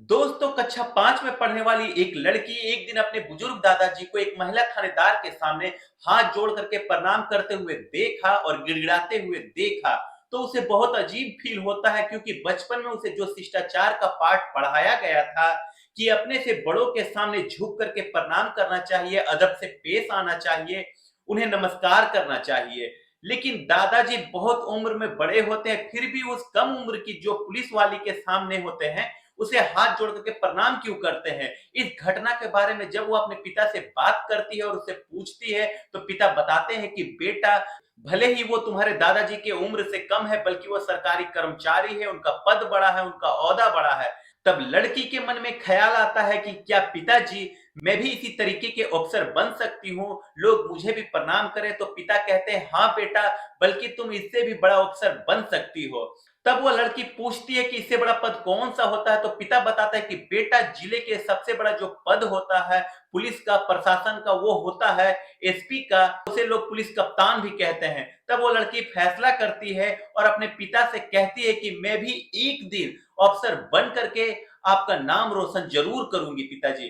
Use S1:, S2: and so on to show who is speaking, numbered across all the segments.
S1: दोस्तों कक्षा 5 में पढ़ने वाली एक लड़की एक दिन अपने बुजुर्ग दादाजी को एक महिला थानेदार के सामने हाथ जोड़ करके प्रणाम करते हुए देखा और गिड़गिड़ाते हुए देखा। तो उसे बहुत अजीब फील होता है, क्योंकि बचपन में उसे जो शिष्टाचार का पाठ पढ़ाया गया था कि अपने से बड़ों के सामने झुक करके प्रणाम करना चाहिए, अदब से पेश आना चाहिए, उन्हें नमस्कार करना चाहिए। लेकिन दादाजी बहुत उम्र में बड़े होते हैं, फिर भी उस कम उम्र की जो पुलिस वाली के सामने होते हैं उसे हाथ जोड़ करके प्रणाम क्यों करते हैं। इस घटना के बारे में जब वो अपने पिता से बात करती है और उससे पूछती है, तो पिता बताते हैं कि बेटा, भले ही वो तुम्हारे दादाजी के उम्र से कम है, बल्कि वो सरकारी कर्मचारी है, उनका पद बड़ा है, उनका ओहदा बड़ा है। तब लड़की के मन में ख्याल आता है कि क्या पिताजी, मैं भी इसी तरीके के अफसर बन सकती हूँ, लोग मुझे भी प्रणाम करें। तो पिता कहते हैं, हाँ बेटा, बल्कि तुम इससे भी बड़ा अफसर बन सकती हो। तब वो लड़की पूछती है कि इससे बड़ा पद कौन सा होता है। तो पिता बताता है कि बेटा, जिले के सबसे बड़ा जो पद होता है पुलिस का, प्रशासन का, वो होता है एसपी का, उसे लोग पुलिस कप्तान भी कहते हैं। तब वो लड़की फैसला करती है और अपने पिता से कहती है कि मैं भी एक दिन अफसर बन करके आपका नाम रोशन जरूर करूंगी पिताजी।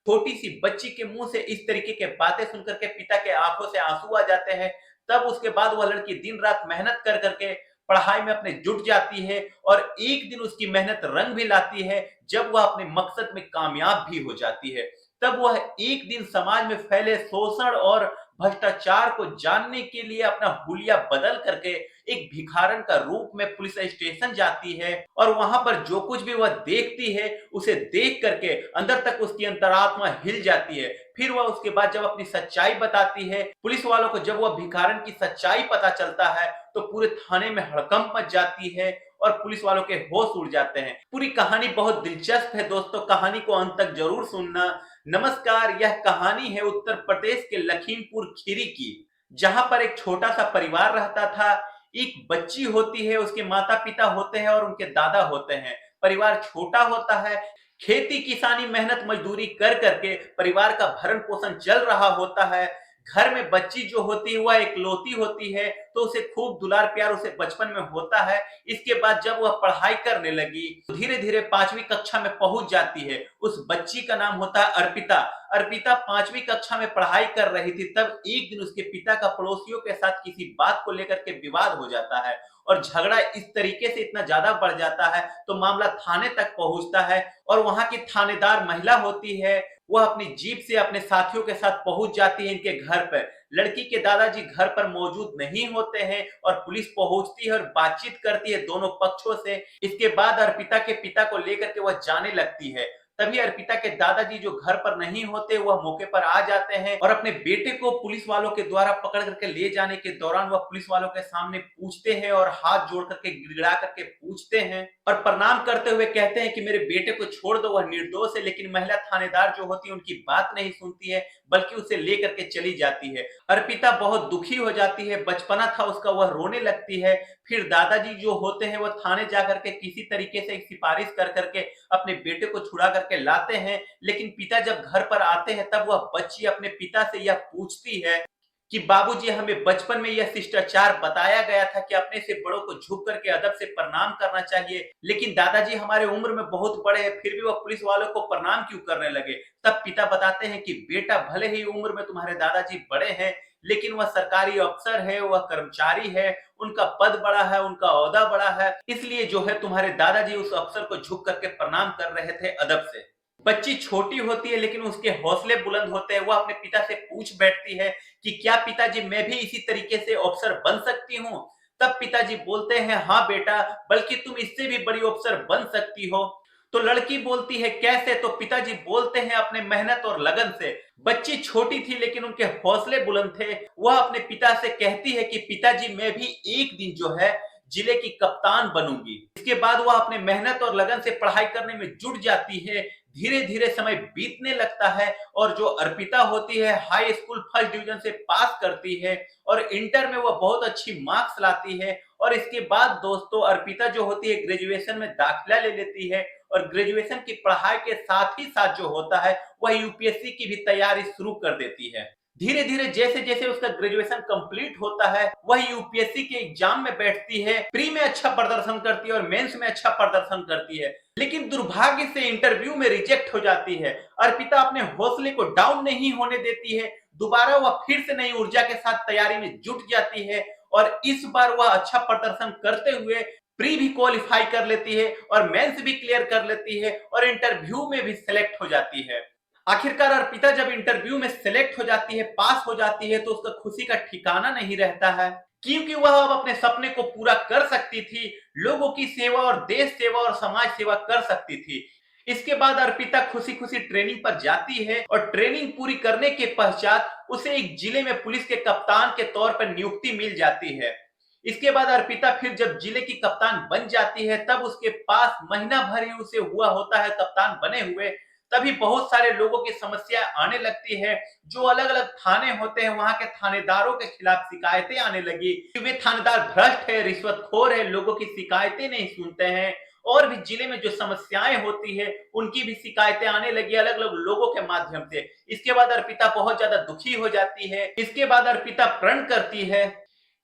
S1: छोटी सी बच्ची के मुंह से इस तरीके के बातें सुनकर के पिता के आंखों से आंसू आ जाते हैं। तब उसके बाद वह लड़की दिन रात मेहनत कर करके पढ़ाई में अपने जुट जाती है और एक दिन उसकी मेहनत रंग भी लाती है, जब वह अपने मकसद में कामयाब भी हो जाती है। तब वह एक दिन समाज में फैले शोषण और भ्रष्टाचार को जानने के लिए अपना हुलिया बदल करके एक भिखारन का रूप में पुलिस स्टेशन जाती है और वहां पर जो कुछ भी वह देखती है उसे देख करके अंदर तक उसकी अंतरात्मा हिल जाती है। फिर वह उसके बाद जब अपनी सच्चाई बताती है पुलिस वालों को, जब वह भिखारन की सच्चाई पता चलता है तो पूरे थाने में हड़कंप मच जाती है और पुलिस वालों के होश उड़ जाते हैं। पूरी कहानी बहुत दिलचस्प है दोस्तों, कहानी को अंत तक जरूर सुनना। नमस्कार, यह कहानी है उत्तर प्रदेश के लखीमपुर खीरी की, जहां पर एक छोटा सा परिवार रहता था। एक बच्ची होती है, उसके माता पिता होते हैं और उनके दादा होते हैं। परिवार छोटा होता है, खेती किसानी मेहनत मजदूरी कर करके परिवार का भरण पोषण चल रहा होता है। घर में बच्ची जो होती है वह इकलौती होती है, तो उसे खूब दुलार प्यार उसे बचपन में होता है। इसके बाद जब वह पढ़ाई करने लगी तो धीरे धीरे 5वीं कक्षा में पहुंच जाती है। उस बच्ची का नाम होता है अर्पिता। अर्पिता 5वीं कक्षा में पढ़ाई कर रही थी, तब एक दिन उसके पिता का पड़ोसियों के साथ किसी बात को लेकर के विवाद हो जाता है और झगड़ा इस तरीके से इतना ज्यादा बढ़ जाता है तो मामला थाने तक पहुंचता है। और वहां की थानेदार महिला होती है, वह अपनी जीप से अपने साथियों के साथ पहुंच जाती है इनके घर पर। लड़की के दादाजी घर पर मौजूद नहीं होते हैं और पुलिस पहुंचती है और बातचीत करती है दोनों पक्षों से। इसके बाद अर्पिता के पिता को लेकर के वह जाने लगती है। तभी अर्पिता के दादाजी जो घर पर नहीं होते वह मौके पर आ जाते हैं और अपने बेटे को पुलिस वालों के द्वारा पकड़ करके ले जाने के दौरान वह पुलिस वालों के सामने पूछते हैं और हाथ जोड़ करके गिड़गिड़ा करके पूछते हैं और प्रणाम करते हुए कहते हैं कि मेरे बेटे को छोड़ दो, वह निर्दोष है। लेकिन महिला थानेदार जो होती है उनकी बात नहीं सुनती है, बल्कि उसे लेकर के चली जाती है। अर्पिता बहुत दुखी हो जाती है, बचपना था उसका, वह रोने लगती है। फिर दादाजी जो होते हैं वह थाने जाकर के किसी तरीके से एक सिफारिश कर करके अपने बेटे को छुड़ा करके लाते हैं। लेकिन पिता जब घर पर आते हैं तब वह बच्ची अपने पिता से यह पूछती है कि बाबूजी, हमें बचपन में यह शिष्टाचार बताया गया था कि अपने से बड़ों को झुक करके अदब से प्रणाम करना चाहिए, लेकिन दादाजी हमारे उम्र में बहुत बड़े हैं, फिर भी वह पुलिस वालों को प्रणाम क्यों करने लगे। तब पिता बताते हैं कि बेटा, भले ही उम्र में तुम्हारे दादाजी बड़े हैं, लेकिन वह सरकारी अफसर है, वह कर्मचारी है, उनका पद बड़ा है, उनका ओहदा बड़ा है, इसलिए जो है तुम्हारे दादाजी उस अफसर को झुक करके प्रणाम कर रहे थे अदब से। बच्ची छोटी होती है लेकिन उसके हौसले बुलंद होते हैं। वह अपने पिता से पूछ बैठती है कि क्या पिताजी, मैं भी इसी तरीके से अफसर बन सकती हूँ। तब पिताजी बोलते हैं, हाँ बेटा, बल्कि तुम इससे भी बड़ी अफसर बन सकती हो। तो लड़की बोलती है, कैसे। तो पिताजी बोलते हैं, अपने मेहनत और लगन से। बच्ची छोटी थी लेकिन उनके हौसले बुलंद थे। वह अपने पिता से कहती है कि पिताजी, मैं भी एक दिन जो है जिले की कप्तान बनूंगी। इसके बाद वह अपने मेहनत और लगन से पढ़ाई करने में जुट जाती है। धीरे धीरे समय बीतने लगता है और जो अर्पिता होती है हाई स्कूल फर्स्ट डिवीजन से पास करती है और इंटर में वह बहुत अच्छी मार्क्स लाती है। और इसके बाद दोस्तों अर्पिता जो होती है ग्रेजुएशन में दाखिला ले लेती है और ग्रेजुएशन की पढ़ाई के साथ ही साथ जो होता है वह यूपीएससी की भी तैयारी शुरू कर देती है। धीरे धीरे जैसे जैसे उसका ग्रेजुएशन कंप्लीट होता है, वह यूपीएससी के एग्जाम में बैठती है, प्री में अच्छा प्रदर्शन करती है और मेंस में अच्छा प्रदर्शन करती है, लेकिन दुर्भाग्य से इंटरव्यू में रिजेक्ट हो जाती है। अर्पिता अपने हौसले को डाउन नहीं होने देती है, दोबारा वह फिर से नई ऊर्जा के साथ तैयारी में जुट जाती है और इस बार वह अच्छा प्रदर्शन करते हुए प्री भी क्वालिफाई कर लेती है और मेंस भी क्लियर कर लेती है और इंटरव्यू में भी सिलेक्ट हो जाती है। आखिरकार अर्पिता जब इंटरव्यू में सिलेक्ट हो जाती है, पास हो जाती है, तो उसका खुशी का ठिकाना नहीं रहता है, क्योंकि वह अब अपने सपने को पूरा कर सकती थी, लोगों की सेवा और देश सेवा और समाज सेवा कर सकती थी। इसके बाद अर्पिता खुशी खुशी ट्रेनिंग पर जाती है और ट्रेनिंग पूरी करने के पश्चात उसे एक जिले में पुलिस के कप्तान के तौर पर नियुक्ति मिल जाती है। इसके बाद अर्पिता फिर जब जिले की कप्तान बन जाती है, तब उसके पास महीना भर ही उसे हुआ होता है कप्तान बने हुए, तभी बहुत सारे लोगों की समस्या आने लगती है। जो अलग अलग थाने होते हैं, वहां के थानेदारों के खिलाफ शिकायतें आने लगी कि वे थानेदार भ्रष्ट है, रिश्वतखोर है, लोगों की शिकायतें नहीं सुनते हैं। और भी जिले में जो समस्याएं होती है, उनकी भी शिकायतें आने लगी अलग अलग लोगों के माध्यम से। इसके बाद अर्पिता बहुत ज्यादा दुखी हो जाती है। इसके बाद अर्पिता प्रण करती है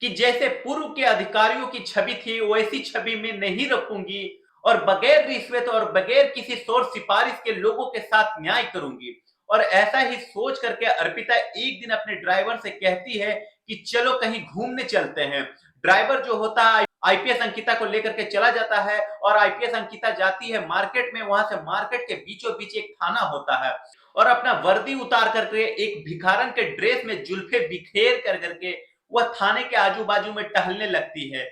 S1: कि जैसे पूर्व के अधिकारियों की छवि थी, वैसी छवि में नहीं रखूंगी और बगैर रिश्वत और बगैर किसी शोर सिफारिश के लोगों के साथ न्याय करूंगी। और ऐसा ही सोच करके अर्पिता एक दिन अपने ड्राइवर से कहती है कि चलो कहीं घूमने चलते हैं। ड्राइवर जो होता है आईपीएस अंकिता को लेकर के चला जाता है और आईपीएस अंकिता जाती है मार्केट में। वहां से मार्केट के बीचों बीच एक थाना होता है और अपना वर्दी उतार करके एक भिखारन के ड्रेस में जुल्फे बिखेर कर करके वह थाने के आजू बाजू में टहलने लगती है।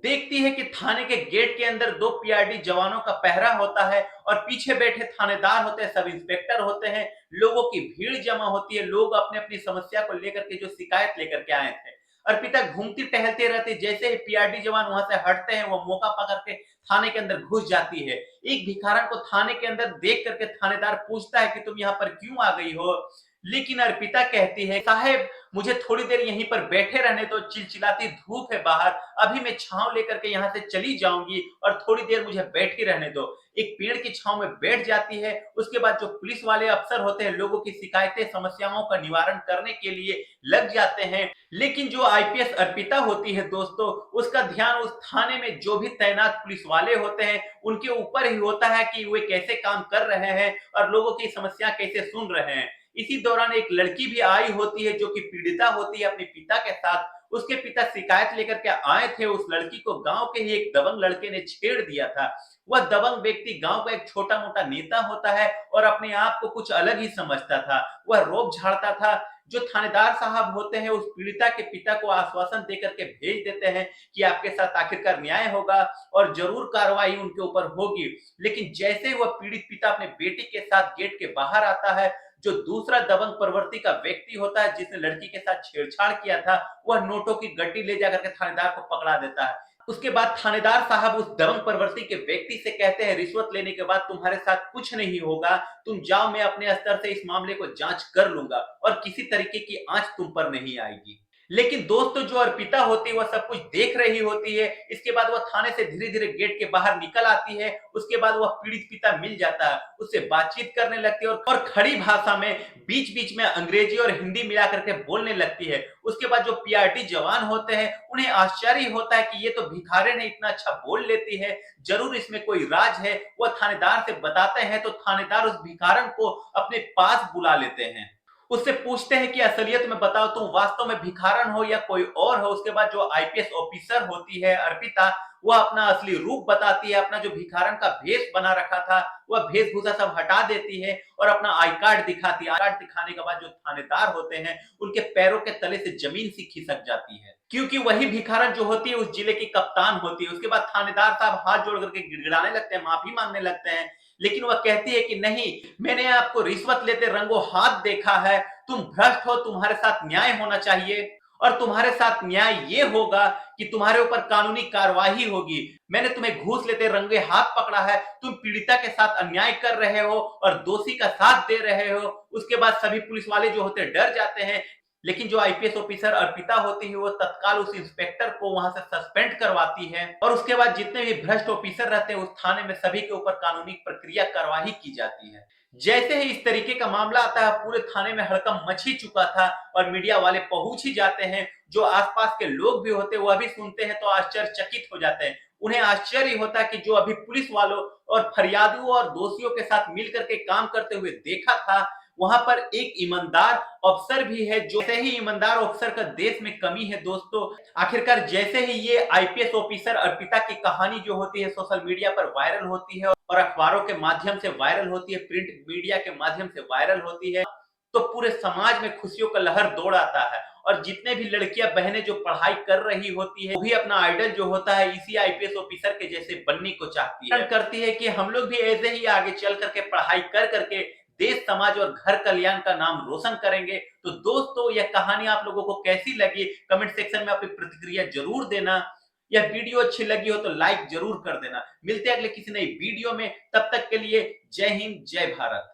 S1: देखती है कि थाने के गेट के अंदर 2 पीआरडी जवानों का पहरा होता है और पीछे बैठे थानेदार होते हैं, सब इंस्पेक्टर होते हैं। लोगों की भीड़ जमा होती है, लोग अपने अपनी समस्या को लेकर के जो शिकायत लेकर के आए थे। अर्पिता घूमती टहलती रहती, जैसे ही पीआरडी जवान वहां से हटते हैं, वो मौका पकड़ के थाने के अंदर घुस जाती है। एक भिखारन को थाने के अंदर देख करके थानेदार पूछता है कि तुम यहाँ पर क्यों आ गई हो, लेकिन अर्पिता कहती है साहेब मुझे थोड़ी देर यहीं पर बैठे रहने दो, चिलचिलाती धूप है बाहर, अभी मैं छांव लेकर के यहाँ से चली जाऊंगी और थोड़ी देर मुझे बैठी रहने दो। एक पेड़ की छांव में बैठ जाती है। उसके बाद जो पुलिस वाले अफसर होते हैं, लोगों की शिकायतें समस्याओं का निवारण करने के लिए लग जाते हैं। लेकिन जो आईपीएस अर्पिता होती है दोस्तों, उसका ध्यान उस थाने में जो भी तैनात पुलिस वाले होते हैं उनके ऊपर ही होता है कि वे कैसे काम कर रहे हैं और लोगों की समस्या कैसे सुन रहे हैं। इसी दौरान एक लड़की भी आई होती है जो कि पीड़िता होती है अपने पिता के साथ। उसके पिता शिकायत लेकर के आए थे। उस लड़की को गांव के ही एक दबंग लड़के ने छेड़ दिया था। वह दबंग व्यक्ति गांव का एक छोटा मोटा नेता होता है और अपने आप को कुछ अलग ही समझता था। वह रोब झाड़ता था। जो थानेदार साहब होते हैं उस पीड़िता के पिता को आश्वासन देकर के भेज देते हैं कि आपके साथ आखिरकार न्याय होगा और जरूर कार्रवाई उनके ऊपर होगी। लेकिन जैसे ही वह पीड़ित पिता अपने बेटी के साथ गेट के बाहर आता है, जो दूसरा दबंग प्रवृत्ति का व्यक्ति होता है जिसने लड़की के साथ छेड़छाड़ किया था, वह नोटों की गड्डी ले जाकर के थानेदार को पकड़ा देता है। उसके बाद थानेदार साहब उस दबंग प्रवृत्ति के व्यक्ति से कहते हैं रिश्वत लेने के बाद तुम्हारे साथ कुछ नहीं होगा, तुम जाओ, मैं अपने स्तर से इस मामले को जांच कर लूंगा और किसी तरीके की आंच तुम पर नहीं आएगी। लेकिन दोस्तों जो अर्पिता होती है वह सब कुछ देख रही होती है। इसके बाद वह थाने से धीरे धीरे गेट के बाहर निकल आती है। उसके बाद वह पीड़ित पिता मिल जाता है, उससे बातचीत करने लगती है और खड़ी भाषा में बीच बीच में अंग्रेजी और हिंदी मिला करके बोलने लगती है। उसके बाद जो पीआरटी जवान होते हैं उन्हें आश्चर्य होता है कि ये तो भिखारिन है, इतना अच्छा बोल लेती है, जरूर इसमें कोई राज है। वह थानेदार से बताते हैं तो थानेदार उस भिखारन को अपने पास बुला लेते हैं। उससे पूछते हैं कि असलियत में बताओ तुम वास्तव में भिखारन हो या कोई और हो। उसके बाद जो आईपीएस ऑफिसर होती है अर्पिता, वह अपना असली रूप बताती है। अपना जो भिखारन का भेष बना रखा था वह वेशभूषा सब हटा देती है और अपना आई कार्ड दिखाती है। आई कार्ड दिखाने के बाद जो थानेदार होते हैं उनके पैरों के तले से जमीन सी खिसक जाती है, क्योंकि वही भिखारन जो होती है उस जिले की कप्तान होती है। उसके बाद थानेदार साहब हाथ जोड़ करके गिड़गिड़ाने लगते हैं, माफी मांगने लगते हैं। लेकिन वह कहती है कि नहीं, मैंने आपको रिश्वत लेते रंगों हाथ देखा है, तुम भ्रष्ट हो, तुम्हारे साथ न्याय होना चाहिए और तुम्हारे साथ न्याय ये होगा कि तुम्हारे ऊपर कानूनी कार्यवाही होगी। मैंने तुम्हें घूस लेते रंगे हाथ पकड़ा है, तुम पीड़िता के साथ अन्याय कर रहे हो और दोषी का साथ दे रहे हो। उसके बाद सभी पुलिस वाले जो होते डर जाते हैं। लेकिन जो आईपीएस ऑफिसर अर्पिता होती है वो तत्काल उस इंस्पेक्टर को वहां से सस्पेंड करवाती है और उसके बाद जितने भी भ्रष्ट ऑफिसर रहते हैं उस थाने में सभी के ऊपर कानूनी प्रक्रिया कार्यवाही की जाती है। जैसे ही इस तरीके का मामला आता है, पूरे थाने में हड़कंप मच ही चुका था और मीडिया वाले पहुंच ही जाते हैं। जो आसपास के लोग भी होते हैं, वह भी सुनते हैं तो आश्चर्यचकित हो जाते हैं। उन्हें आश्चर्य होता है कि जो अभी पुलिस वालों और फरियादियों और दोषियों के साथ मिलकर के काम करते हुए देखा था, वहां पर एक ईमानदार अफसर भी है। जो ऐसे ही ईमानदार अफसर का देश में कमी है दोस्तों। आखिरकार जैसे ही ये आईपीएस ऑफिसर अर्पिता की कहानी जो होती है सोशल मीडिया पर वायरल होती है और अखबारों के माध्यम से वायरल होती है, प्रिंट मीडिया के माध्यम से वायरल होती है, तो पूरे समाज में खुशियों का लहर दौड़ आता है। और जितने भी लड़कियां बहनें जो पढ़ाई कर रही होती है, वो भी अपना आइडल जो होता है इसी आईपीएस ऑफिसर के जैसे बनने को चाहती है। करती है कि हम लोग भी ऐसे ही आगे चल करके पढ़ाई कर करके देश, समाज और घर कल्याण का नाम रोशन करेंगे। तो दोस्तों, यह कहानी आप लोगों को कैसी लगी, कमेंट सेक्शन में अपनी प्रतिक्रिया जरूर देना। यह वीडियो अच्छी लगी हो तो लाइक जरूर कर देना। मिलते हैं अगले किसी नई वीडियो में, तब तक के लिए जय हिंद, जय भारत।